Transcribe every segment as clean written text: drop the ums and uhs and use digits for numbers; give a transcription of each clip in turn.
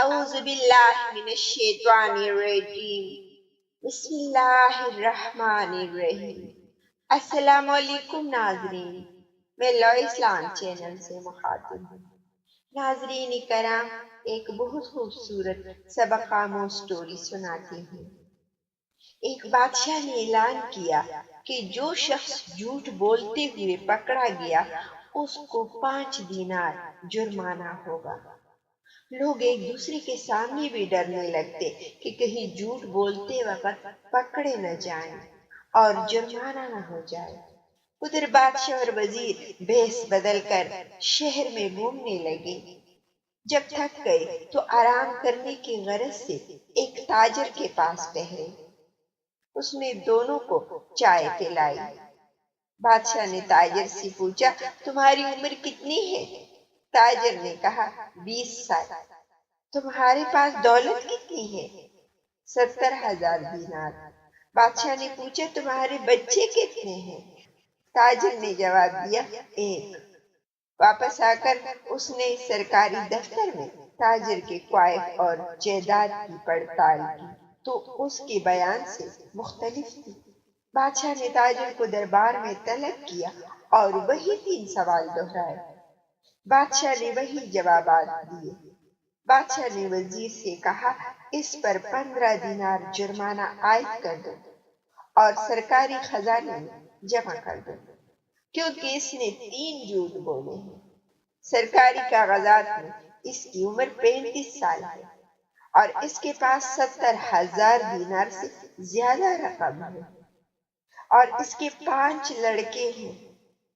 اعوذ باللہ من الشیطان الرجیم بسم اللہ الرحمن الرحیم۔ السلام علیکم ناظرین، میں لا اسلام چینل سے مخاطب ہوں۔ ناظرین کرام، ایک بہت خوبصورت سبق آموز سٹوری سناتی ہوں۔ ایک بادشاہ نے اعلان کیا کہ جو شخص جھوٹ بولتے ہوئے پکڑا گیا اس کو 5 دینار جرمانہ ہوگا۔ لوگ ایک دوسرے کے سامنے بھی ڈرنے لگتے کہ کہیں جھوٹ بولتے وقت پکڑے نہ جائیں اور جرمانہ نہ ہو جائے۔ ادھر بادشاہ اور وزیر بھیس بدل کر شہر میں گھومنے لگے۔ جب تھک گئے تو آرام کرنے کی غرض سے ایک تاجر کے پاس ٹھہرے۔ اس نے دونوں کو چائے پلائی۔ بادشاہ نے تاجر سے پوچھا، تمہاری عمر کتنی ہے؟ تاجر نے کہا، 20 سال۔ تمہارے پاس دولت کتنی ہے؟ 70,000 دینار۔ بادشاہ نے پوچھا، تمہارے بچے کتنے ہیں؟ تاجر نے جواب دیا، 1۔ واپس آ کر اس نے سرکاری دفتر میں تاجر کے کوائف اور جائیداد کی پڑتال کی تو اس کے بیان سے مختلف تھی۔ بادشاہ نے تاجر کو دربار میں طلب کیا اور وہی 3 سوال دہرائے۔ بادشاہ نے وہی جوابات دیے۔ بادشاہ نے وزیر سے کہا، اس پر 15 دینار جرمانہ عائد کر دو اور سرکاری خزانے میں جمع کر دو، کیونکہ اس نے 3 جھوٹ بولے ہیں۔ سرکاری کاغذات میں اس کی عمر 35 سال ہے اور اس کے پاس 70,000 دینار سے زیادہ رقم ہے اور اس کے 5 لڑکے ہیں۔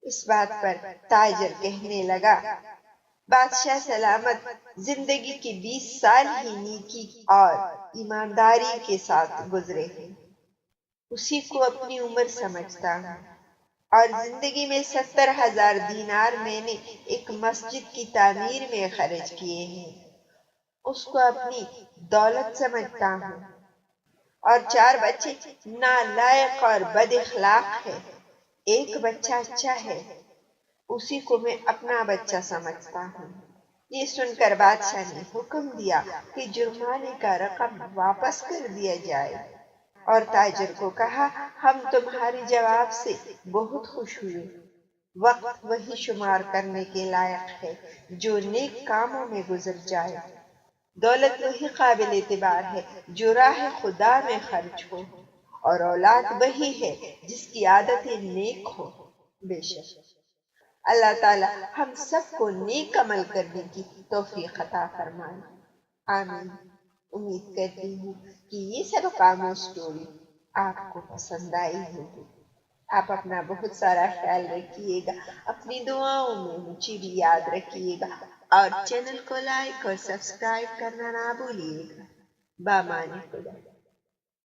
اس بات پر تاجر کہنے لگا، بادشاہ سلامت زندگی کے 20 سال ہی نیکی اور ایمانداری کے ساتھ گزرے ہیں، اسی کو اپنی عمر سمجھتا ہوں، اور زندگی میں 70,000 دینار میں نے ایک مسجد کی تعمیر میں خرچ کیے ہیں، اس کو اپنی دولت سمجھتا ہوں، اور 4 بچے نالائق اور بد اخلاق ہیں، ایک بچہ اچھا ہے، اسی کو میں اپنا بچہ سمجھتا ہوں۔ یہ سن کر بادشاہ نے حکم دیا کہ جرمانے کا رقم واپس کر دیا جائے اور تاجر کو کہا، ہم تمہارے جواب سے بہت خوش ہوئے۔ وقت وہی شمار کرنے کے لائق ہے جو نیک کاموں میں گزر جائے۔ دولت وہی قابل اعتبار ہے جو راہ خدا میں خرچ ہو، اور اولاد وہی ہے جس کی عادتیں نیک ہو۔ بے شک اللہ تعالی ہم سب کو نیک عمل کرنے کی توفیق عطا فرمائے، آمین۔ امید کرتی ہوں کہ یہ سبق آموز سٹوری آپ کو پسند آئی ہوگی۔ آپ اپنا بہت سارا خیال رکھیے گا، اپنی دعاؤں میں مجھے بھی یاد رکھیے گا، اور چینل کو لائک اور سبسکرائب کرنا نہ بھولیے گا۔ بامان خدا۔